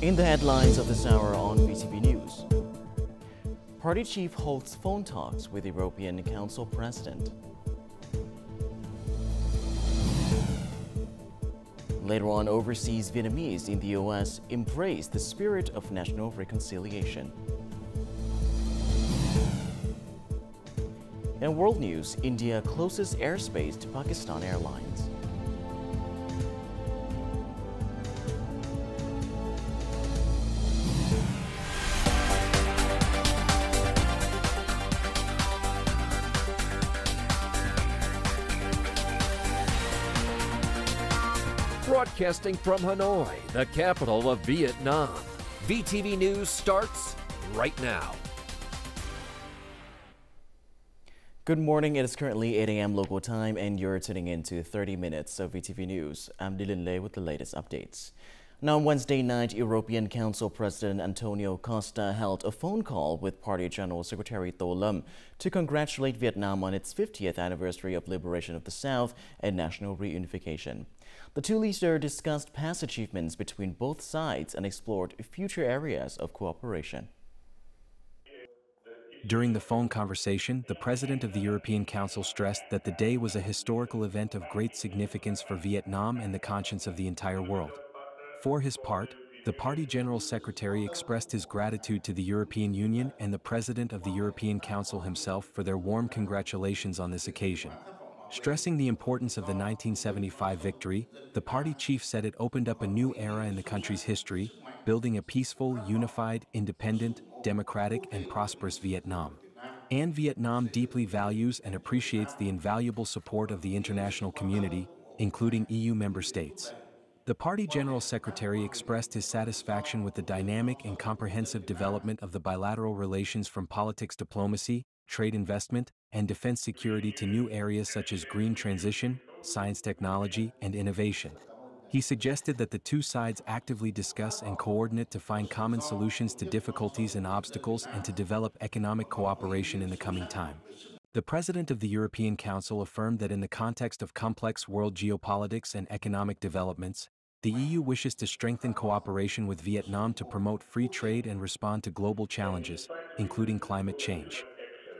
In the headlines of this hour on VTV News, Party chief holds phone talks with European Council President. Later on, overseas Vietnamese in the US embrace the spirit of national reconciliation. In world news, India closes airspace to Pakistan Airlines. Broadcasting from Hanoi, the capital of Vietnam. VTV News starts right now. Good morning. It is currently 8 a.m. local time, and you're tuning in to 30 minutes of VTV News. I'm Dylan Lei with the latest updates. Now, on Wednesday night, European Council President Antonio Costa held a phone call with Party General Secretary Tô Lâm to congratulate Vietnam on its 50th anniversary of liberation of the South and national reunification. The two leaders discussed past achievements between both sides and explored future areas of cooperation. During the phone conversation, the President of the European Council stressed that the day was a historical event of great significance for Vietnam and the conscience of the entire world. For his part, the Party General Secretary expressed his gratitude to the European Union and the President of the European Council himself for their warm congratulations on this occasion. Stressing the importance of the 1975 victory, the party chief said it opened up a new era in the country's history, building a peaceful, unified, independent, democratic, and prosperous Vietnam. And Vietnam deeply values and appreciates the invaluable support of the international community, including EU member states. The Party General Secretary expressed his satisfaction with the dynamic and comprehensive development of the bilateral relations from politics diplomacy, trade investment, and defense security to new areas such as green transition, science technology, and innovation. He suggested that the two sides actively discuss and coordinate to find common solutions to difficulties and obstacles and to develop economic cooperation in the coming time. The President of the European Council affirmed that in the context of complex world geopolitics and economic developments, the EU wishes to strengthen cooperation with Vietnam to promote free trade and respond to global challenges, including climate change.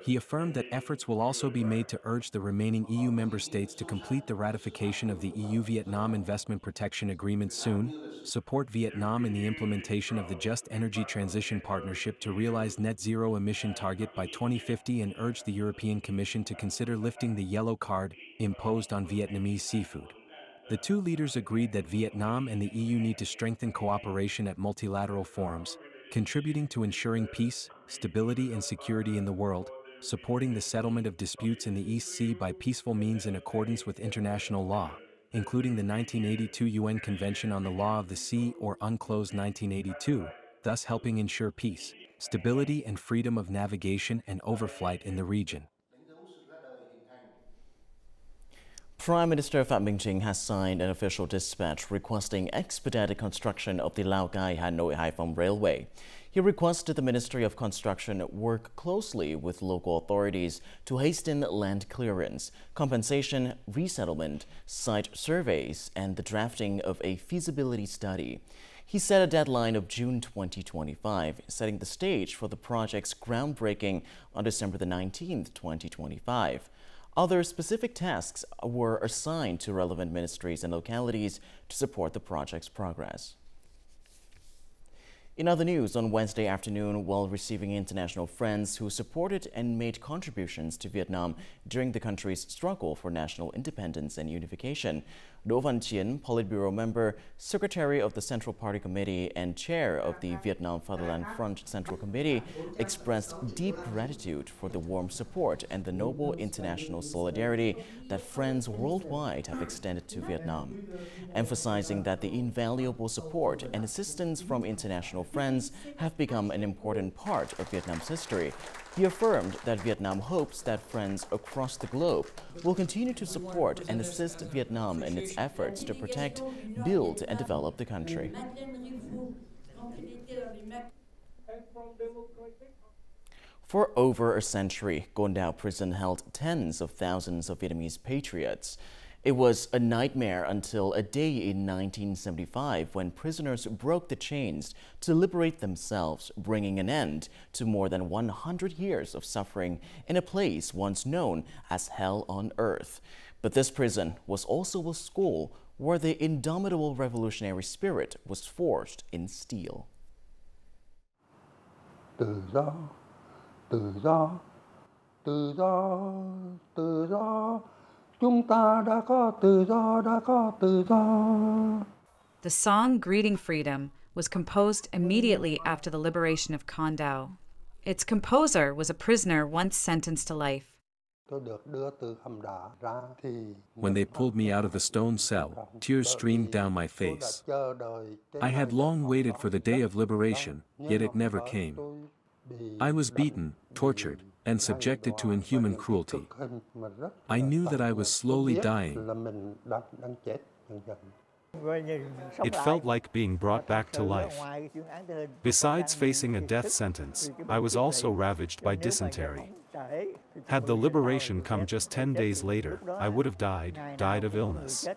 He affirmed that efforts will also be made to urge the remaining EU member states to complete the ratification of the EU-Vietnam Investment Protection Agreement soon, support Vietnam in the implementation of the Just Energy Transition Partnership to realize net zero emission target by 2050 and urge the European Commission to consider lifting the yellow card imposed on Vietnamese seafood. The two leaders agreed that Vietnam and the EU need to strengthen cooperation at multilateral forums, contributing to ensuring peace, stability, and security in the world, supporting the settlement of disputes in the East Sea by peaceful means in accordance with international law, including the 1982 UN Convention on the Law of the Sea or UNCLOS 1982, thus helping ensure peace, stability, and freedom of navigation and overflight in the region. Prime Minister Phạm Minh Chính has signed an official dispatch requesting expedited construction of the Lao Cai-Hanoi-Hải Phòng Railway. He requested the Ministry of Construction work closely with local authorities to hasten land clearance, compensation, resettlement, site surveys, and the drafting of a feasibility study. He set a deadline of June 2025, setting the stage for the project's groundbreaking on December the 19th, 2025. Other specific tasks were assigned to relevant ministries and localities to support the project's progress. In other news, on Wednesday afternoon, while receiving international friends who supported and made contributions to Vietnam during the country's struggle for national independence and unification, Đỗ Văn Chiến, Politburo member, Secretary of the Central Party Committee, and Chair of the Vietnam Fatherland Front Central Committee, expressed deep gratitude for the warm support and the noble international solidarity that friends worldwide have extended to Vietnam, emphasizing that the invaluable support and assistance from international friends have become an important part of Vietnam's history. He affirmed that Vietnam hopes that friends across the globe will continue to support and assist Vietnam in its efforts to protect, build, and develop the country. For over a century, Con Dao prison held tens of thousands of Vietnamese patriots. It was a nightmare until a day in 1975 when prisoners broke the chains to liberate themselves, bringing an end to more than 100 years of suffering in a place once known as hell on earth. But this prison was also a school where the indomitable revolutionary spirit was forged in steel. Tự do, tự do, tự do, tự do. Chúng ta đã có tự do, đã có tự do. The song Greeting Freedom was composed immediately after the liberation of Condau. Its composer was a prisoner once sentenced to life. When they pulled me out of the stone cell, tears streamed down my face. I had long waited for the day of liberation, yet it never came. I was beaten, tortured, and subjected to inhuman cruelty. I knew that I was slowly dying. It felt like being brought back to life. Besides facing a death sentence, I was also ravaged by dysentery. Had the liberation come just 10 days later, I would have died of illness.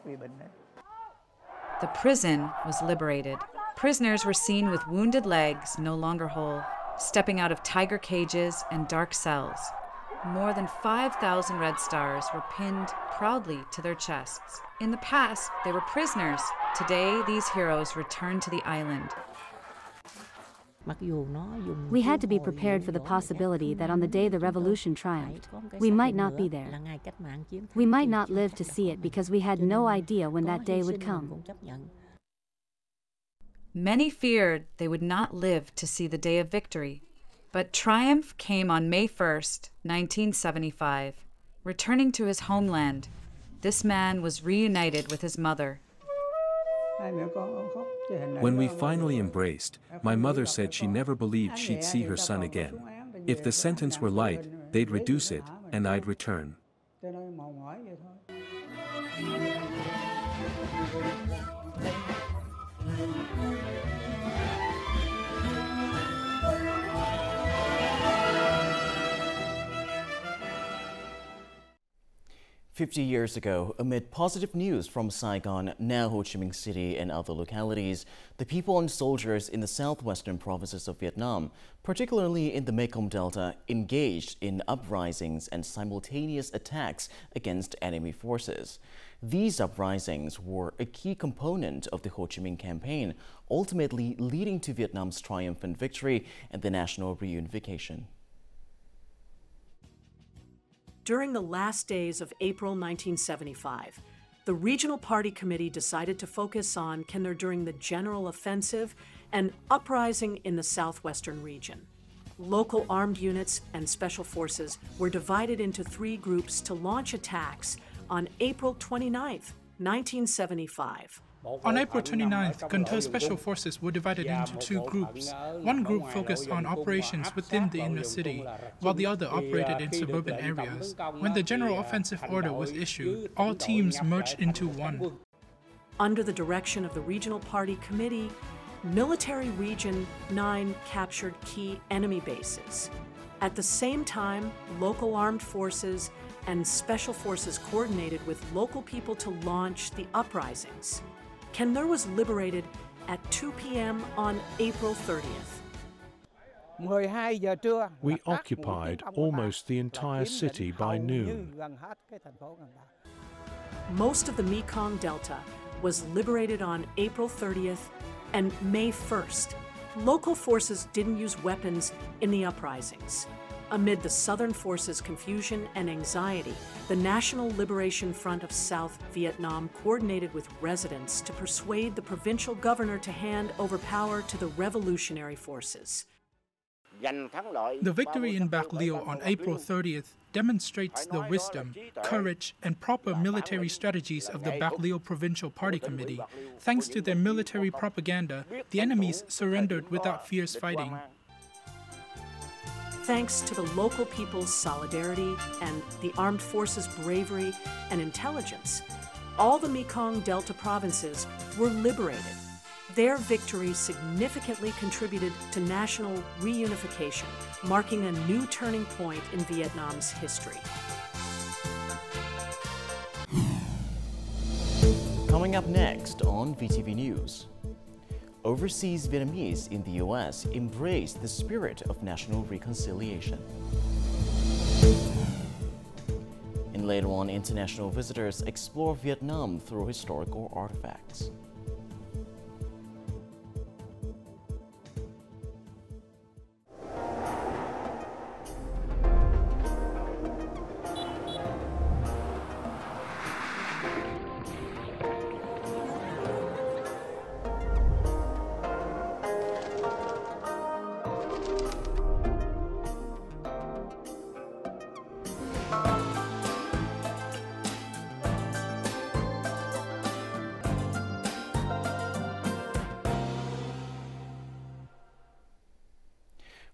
The prison was liberated. Prisoners were seen with wounded legs, no longer whole, stepping out of tiger cages and dark cells. More than 5,000 red stars were pinned proudly to their chests. In the past, they were prisoners. Today, these heroes return to the island. We had to be prepared for the possibility that on the day the revolution triumphed, we might not be there. We might not live to see it because we had no idea when that day would come. Many feared they would not live to see the day of victory. But triumph came on May 1st, 1975. Returning to his homeland, this man was reunited with his mother. When we finally embraced, my mother said she never believed she'd see her son again. If the sentence were light, they'd reduce it, and I'd return. 50 years ago, amid positive news from Saigon, now Ho Chi Minh City and other localities, the people and soldiers in the southwestern provinces of Vietnam, particularly in the Mekong Delta, engaged in uprisings and simultaneous attacks against enemy forces. These uprisings were a key component of the Ho Chi Minh campaign, ultimately leading to Vietnam's triumphant victory and the national reunification. During the last days of April 1975, the Regional Party Committee decided to focus on Can There during the general offensive and uprising in the southwestern region. Local armed units and special forces were divided into 3 groups to launch attacks on April 29, 1975. On April 29th, Cần Thơ Special Forces were divided into 2 groups. One group focused on operations within the inner city, while the other operated in suburban areas. When the general offensive order was issued, all teams merged into one. Under the direction of the Regional Party Committee, Military Region 9 captured key enemy bases. At the same time, local armed forces and special forces coordinated with local people to launch the uprisings. Can There was liberated at 2 p.m. on April 30th. We occupied almost the entire city by noon. Most of the Mekong Delta was liberated on April 30th and May 1st. Local forces didn't use weapons in the uprisings. Amid the Southern forces' confusion and anxiety, the National Liberation Front of South Vietnam coordinated with residents to persuade the provincial governor to hand over power to the revolutionary forces. The victory in Bạc Liêu on April 30th demonstrates the wisdom, courage, and proper military strategies of the Bạc Liêu Provincial Party Committee. Thanks to their military propaganda, the enemies surrendered without fierce fighting. Thanks to the local people's solidarity and the armed forces' bravery and intelligence, all the Mekong Delta provinces were liberated. Their victory significantly contributed to national reunification, marking a new turning point in Vietnam's history. Coming up next on VTV News. Overseas Vietnamese in the U.S. embrace the spirit of national reconciliation. And later on, international visitors explore Vietnam through historical artifacts.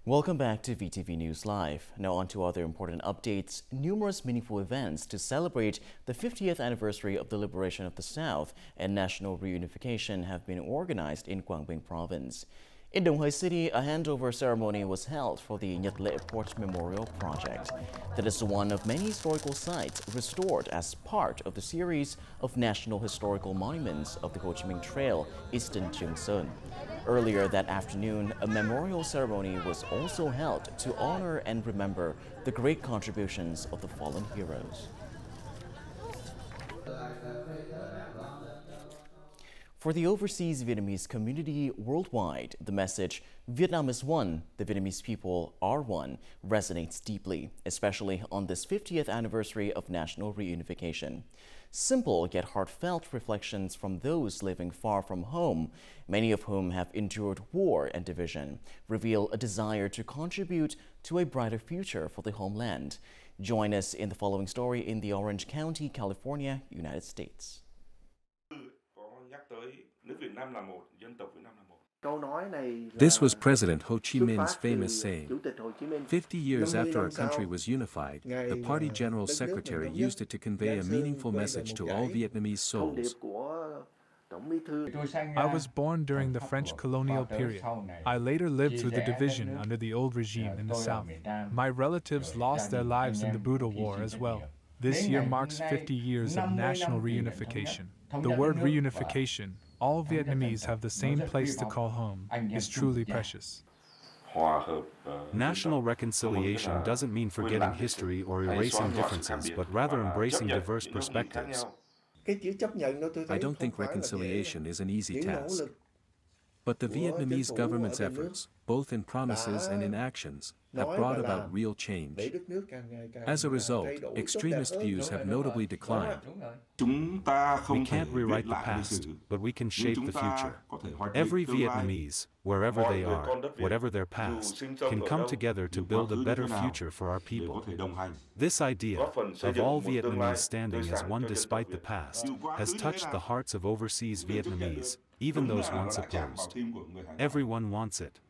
Welcome back to VTV News Live. Now on to other important updates. Numerous meaningful events to celebrate the 50th anniversary of the liberation of the South and national reunification have been organized in Quang Binh Province. In Dong Hoi City, a handover ceremony was held for the Nhật Lệ Port Memorial Project. That is one of many historical sites restored as part of the series of national historical monuments of the Ho Chi Minh Trail, Eastern Trường Sơn. Earlier that afternoon, a memorial ceremony was also held to honor and remember the great contributions of the fallen heroes. For the overseas Vietnamese community worldwide, the message, Vietnam is one, the Vietnamese people are one, resonates deeply, especially on this 50th anniversary of national reunification. Simple yet heartfelt reflections from those living far from home, many of whom have endured war and division, reveal a desire to contribute to a brighter future for the homeland. Join us in the following story in the Orange County, California, United States. This was President Ho Chi Minh's famous saying. 50 years after our country was unified, the party general secretary used it to convey a meaningful message to all Vietnamese souls. I was born during the French colonial period. I later lived through the division under the old regime in the South. My relatives lost their lives in the brutal war as well. This year marks 50 years of national reunification. The word reunification, all Vietnamese have the same place to call home, is truly precious. National reconciliation doesn't mean forgetting history or erasing differences, but rather embracing diverse perspectives. I don't think reconciliation is an easy task. But the Vietnamese government's efforts, both in promises and in actions, have brought about real change. As a result, extremist views have notably declined. We can't rewrite the past, but we can shape the future. Every Vietnamese, wherever they are, whatever their past, can come together to build a better future for our people. This idea, of all Vietnamese standing as one despite the past, has touched the hearts of overseas Vietnamese, even those once opposed. Everyone wants it.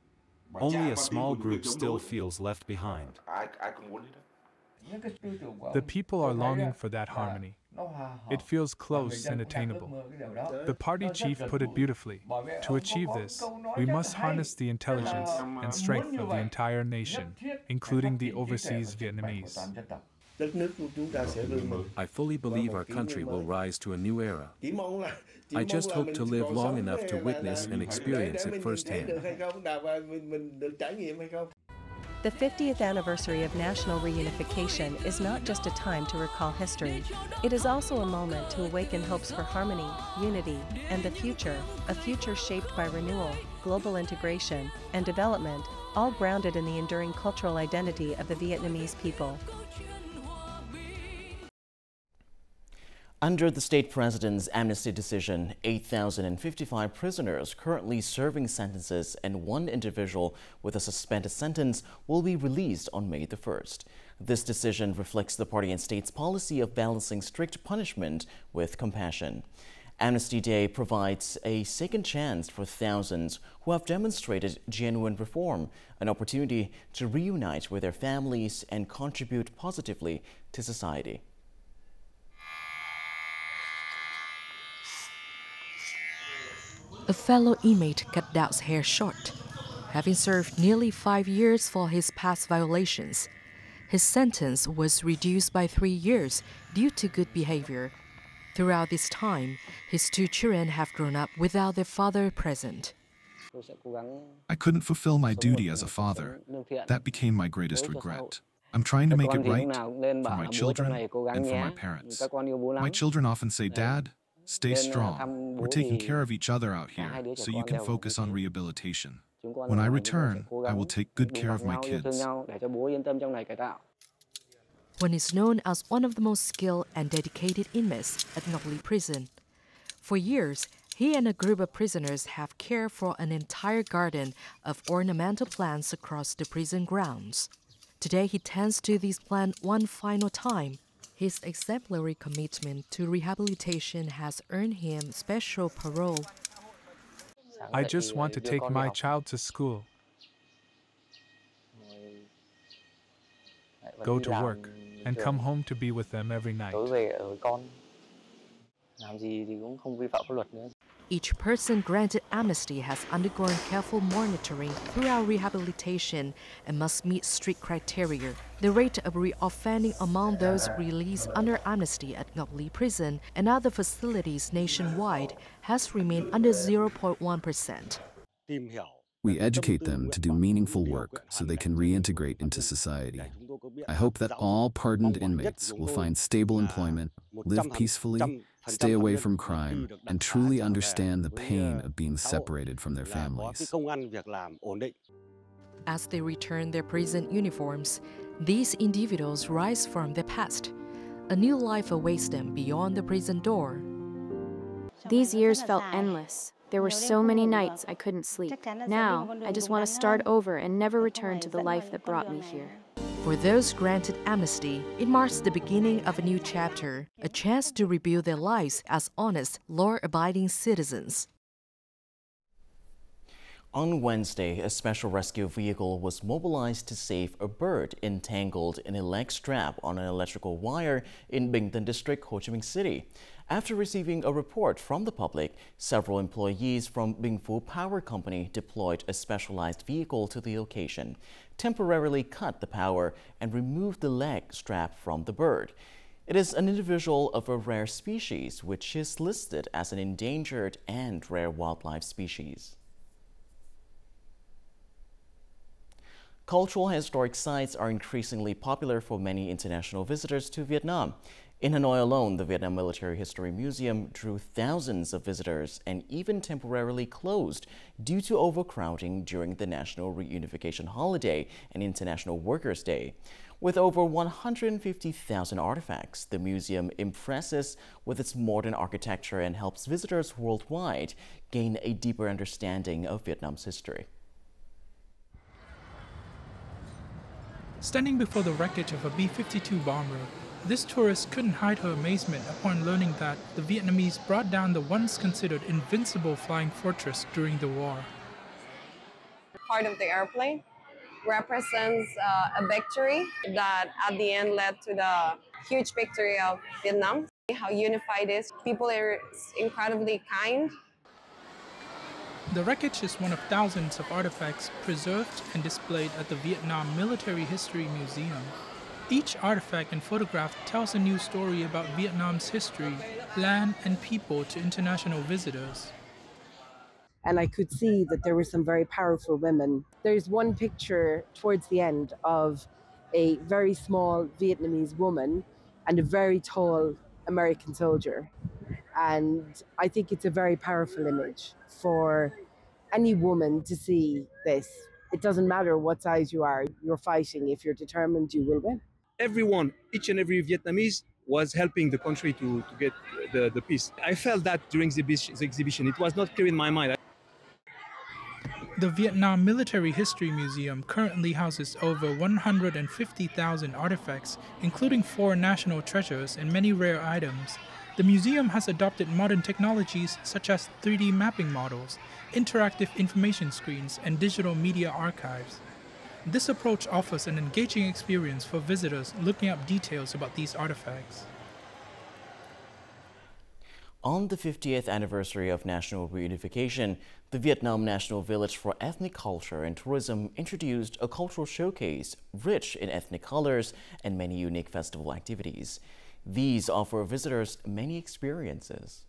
Only a small group still feels left behind. The people are longing for that harmony. It feels close and attainable. The party chief put it beautifully. To achieve this, we must harness the intelligence and strength of the entire nation, including the overseas Vietnamese. I fully believe our country will rise to a new era. I just hope to live long enough to witness and experience it firsthand. The 50th anniversary of national reunification is not just a time to recall history. It is also a moment to awaken hopes for harmony, unity, and the future, a future shaped by renewal, global integration, and development, all grounded in the enduring cultural identity of the Vietnamese people. Under the state president's amnesty decision, 8,055 prisoners currently serving sentences and one individual with a suspended sentence will be released on May the 1st. This decision reflects the party and state's policy of balancing strict punishment with compassion. Amnesty Day provides a second chance for thousands who have demonstrated genuine reform, an opportunity to reunite with their families and contribute positively to society. A fellow inmate cut Dao's hair short. Having served nearly 5 years for his past violations, his sentence was reduced by 3 years due to good behavior. Throughout this time, his 2 children have grown up without their father present. I couldn't fulfill my duty as a father. That became my greatest regret. I'm trying to make it right for my children and for my parents. My children often say, "Dad, stay strong. We're taking care of each other out here, so you can focus on rehabilitation. When I return, I will take good care of my kids." One is known as one of the most skilled and dedicated inmates at Ngọc Lĩ prison. For years, he and a group of prisoners have cared for an entire garden of ornamental plants across the prison grounds. Today, he tends to these plants one final time. His exemplary commitment to rehabilitation has earned him special parole. I just want to take my child to school, go to work, and come home to be with them every night. Each person granted amnesty has undergone careful monitoring throughout rehabilitation and must meet strict criteria. The rate of reoffending among those released under amnesty at Ngọc Lĩ prison and other facilities nationwide has remained under 0.1%. We educate them to do meaningful work so they can reintegrate into society. I hope that all pardoned inmates will find stable employment, live peacefully, stay away from crime, and truly understand the pain of being separated from their families. As they return their prison uniforms, these individuals rise from their past. A new life awaits them beyond the prison door. These years felt endless. There were so many nights I couldn't sleep. Now, I just want to start over and never return to the life that brought me here. For those granted amnesty, it marks the beginning of a new chapter, a chance to rebuild their lives as honest, law-abiding citizens. On Wednesday, a special rescue vehicle was mobilized to save a bird entangled in a leg strap on an electrical wire in Bình Tân District, Ho Chi Minh City. After receiving a report from the public, several employees from Bình Phú Power Company deployed a specialized vehicle to the location, temporarily cut the power, and removed the leg strap from the bird. It is an individual of a rare species, which is listed as an endangered and rare wildlife species. Cultural and historic sites are increasingly popular for many international visitors to Vietnam. In Hanoi alone, the Vietnam Military History Museum drew thousands of visitors and even temporarily closed due to overcrowding during the National Reunification Holiday and International Workers' Day. With over 150,000 artifacts, the museum impresses with its modern architecture and helps visitors worldwide gain a deeper understanding of Vietnam's history. Standing before the wreckage of a B-52 bomber, this tourist couldn't hide her amazement upon learning that the Vietnamese brought down the once considered invincible flying fortress during the war. Part of the airplane represents a victory that at the end led to the huge victory of Vietnam. How unified it is. People are incredibly kind. The wreckage is one of thousands of artifacts preserved and displayed at the Vietnam Military History Museum. Each artifact and photograph tells a new story about Vietnam's history, land, and people to international visitors. And I could see that there were some very powerful women. There's one picture towards the end of a very small Vietnamese woman and a very tall American soldier. And I think it's a very powerful image for any woman to see this. It doesn't matter what size you are, you're fighting. If you're determined, you will win. Everyone, each and every Vietnamese was helping the country to get the peace. I felt that during the exhibition. It was not clear in my mind. The Vietnam Military History Museum currently houses over 150,000 artifacts, including 4 national treasures and many rare items. The museum has adopted modern technologies such as 3D mapping models, interactive information screens, and digital media archives. This approach offers an engaging experience for visitors looking up details about these artifacts. On the 50th anniversary of national reunification, the Vietnam National Village for Ethnic Culture and Tourism introduced a cultural showcase rich in ethnic colors and many unique festival activities. These offer visitors many experiences.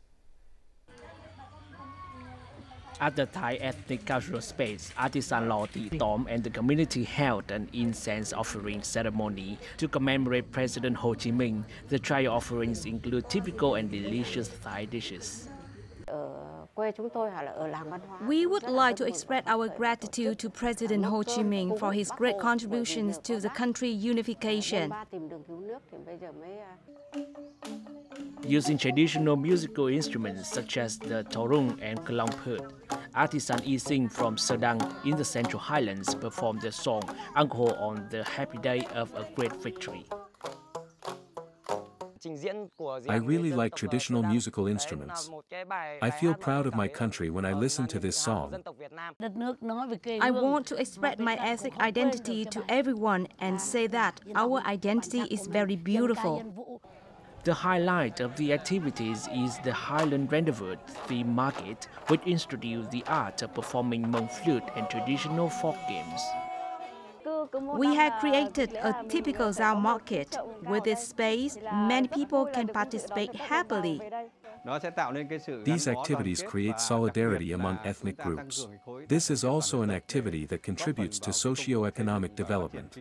At the Thai ethnic cultural space, artisan Loti Tom and the community held an incense offering ceremony to commemorate President Ho Chi Minh. The trial offerings include typical and delicious Thai dishes. We would like to express our gratitude to President Ho Chi Minh for his great contributions to the country's unification. Using traditional musical instruments such as the torung and kalamput, artisan Yi Sing from Sedang in the Central Highlands performed the song Angho on the happy day of a great victory. I really like traditional musical instruments. I feel proud of my country when I listen to this song. I want to express my ethnic identity to everyone and say that our identity is very beautiful. The highlight of the activities is the Highland Rendezvous theme market, which introduced the art of performing Hmong flute and traditional folk games. We have created a typical Zao market. With this space, many people can participate happily. These activities create solidarity among ethnic groups. This is also an activity that contributes to socio-economic development.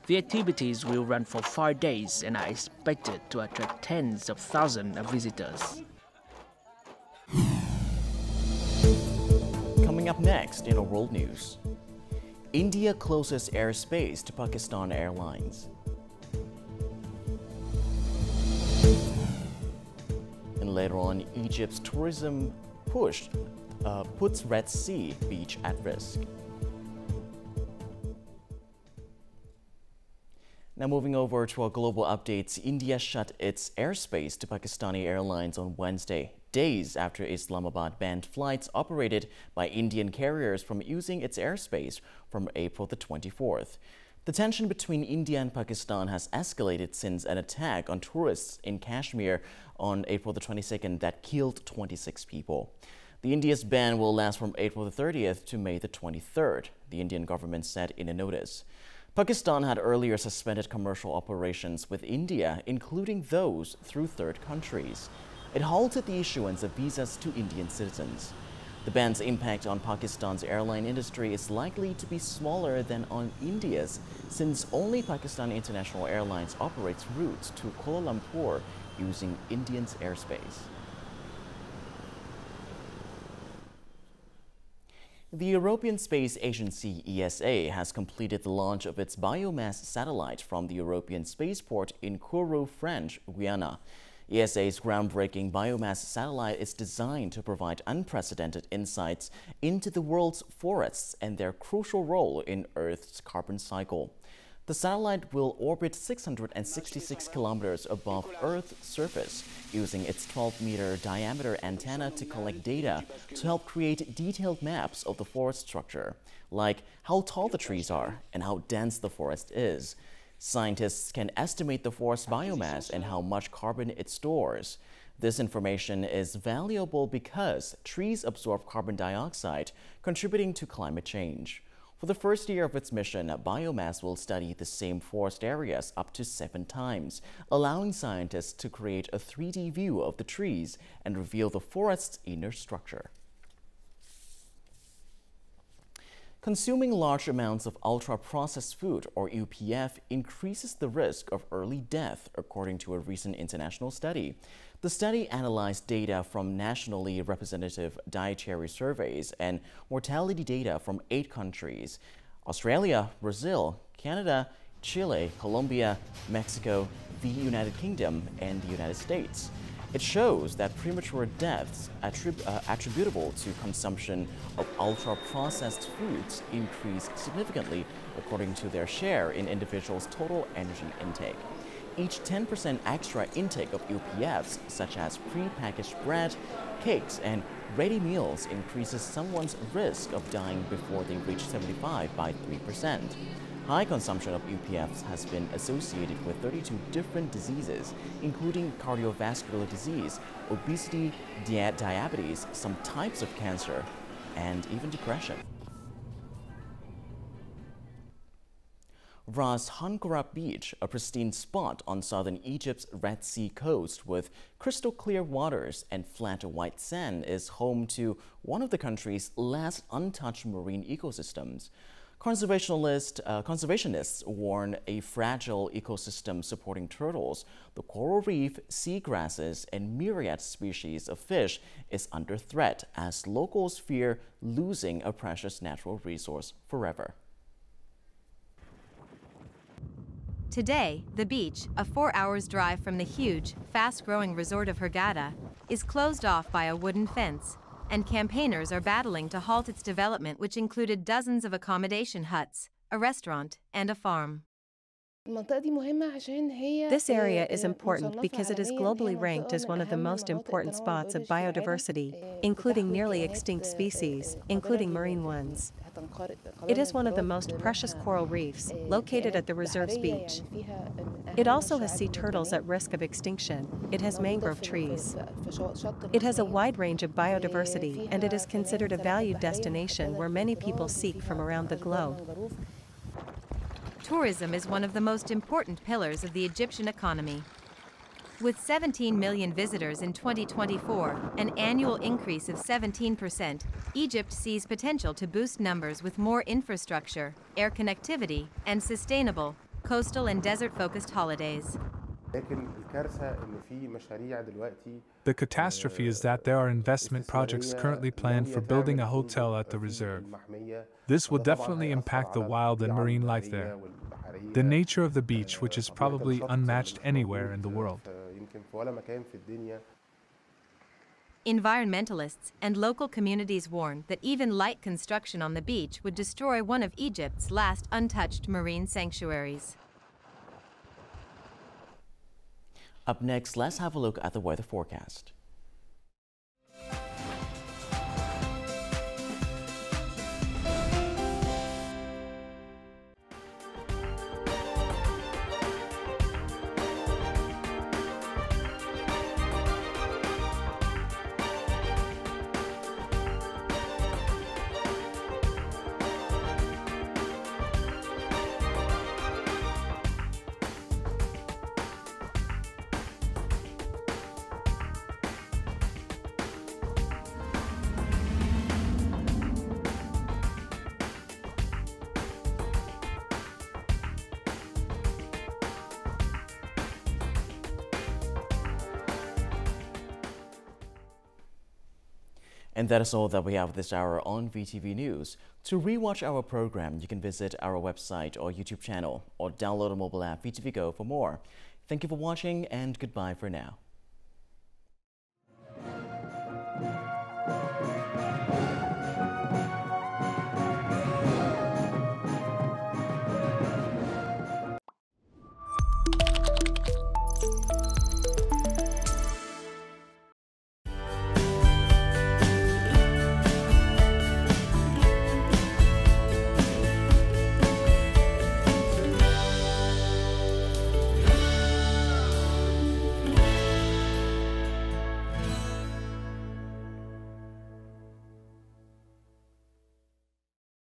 The activities will run for 5 days and are expected to attract tens of thousands of visitors. Coming up next in our world news, India closes airspace to Pakistan Airlines. And later on, Egypt's tourism push puts Red Sea beach at risk. Now moving over to our global updates, India shut its airspace to Pakistani Airlines on Wednesday, days after Islamabad banned flights operated by Indian carriers from using its airspace from April the 24th. The tension between India and Pakistan has escalated since an attack on tourists in Kashmir on April the 22nd that killed 26 people. The India's ban will last from April the 30th to May the 23rd, the Indian government said in a notice. Pakistan had earlier suspended commercial operations with India, including those through third countries. It halted the issuance of visas to Indian citizens. The ban's impact on Pakistan's airline industry is likely to be smaller than on India's, since only Pakistan International Airlines operates routes to Kuala Lumpur using Indian's airspace. The European Space Agency, ESA, has completed the launch of its biomass satellite from the European spaceport in Kourou, French Guiana. ESA's groundbreaking biomass satellite is designed to provide unprecedented insights into the world's forests and their crucial role in Earth's carbon cycle. The satellite will orbit 666 kilometers above Earth's surface, using its 12-meter diameter antenna to collect data to help create detailed maps of the forest structure, like how tall the trees are and how dense the forest is. Scientists can estimate the forest biomass and how much carbon it stores. This information is valuable because trees absorb carbon dioxide, contributing to climate change. For the first year of its mission, biomass will study the same forest areas up to 7 times, allowing scientists to create a 3D view of the trees and reveal the forest's inner structure. Consuming large amounts of ultra-processed food, or UPF, increases the risk of early death, according to a recent international study. The study analyzed data from nationally representative dietary surveys and mortality data from 8 countries: Australia, Brazil, Canada, Chile, Colombia, Mexico, the United Kingdom, and the United States. It shows that premature deaths attributable to consumption of ultra-processed foods increase significantly according to their share in individuals' total energy intake. Each 10% extra intake of UPFs, such as pre-packaged bread, cakes, and ready meals, increases someone's risk of dying before they reach 75 by 3%. High consumption of UPFs has been associated with 32 different diseases, including cardiovascular disease, obesity, diabetes, some types of cancer, and even depression. Ras Hankara Beach, a pristine spot on southern Egypt's Red Sea coast with crystal clear waters and flat white sand, is home to one of the country's last untouched marine ecosystems. Conservationists warn a fragile ecosystem supporting turtles, the coral reef, seagrasses, and myriad species of fish is under threat as locals fear losing a precious natural resource forever. Today, the beach, a 4 hours drive from the huge, fast-growing resort of Hurghada, is closed off by a wooden fence, and campaigners are battling to halt its development, which included dozens of accommodation huts, a restaurant, and a farm. This area is important because it is globally ranked as one of the most important spots of biodiversity, including nearly extinct species, including marine ones. It is one of the most precious coral reefs, located at the reserve's beach. It also has sea turtles at risk of extinction. It has mangrove trees. It has a wide range of biodiversity, and it is considered a valued destination where many people seek from around the globe. Tourism is one of the most important pillars of the Egyptian economy. With 17 million visitors in 2024, an annual increase of 17%, Egypt sees potential to boost numbers with more infrastructure, air connectivity, and sustainable, coastal and desert-focused holidays. The catastrophe is that there are investment projects currently planned for building a hotel at the reserve. This will definitely impact the wild and marine life there. The nature of the beach, which is probably unmatched anywhere in the world. Environmentalists and local communities warn that even light construction on the beach would destroy one of Egypt's last untouched marine sanctuaries. Up next, let's have a look at the weather forecast. And that is all that we have this hour on VTV News. To rewatch our program, you can visit our website or YouTube channel or download a mobile app VTVgo for more. Thank you for watching and goodbye for now.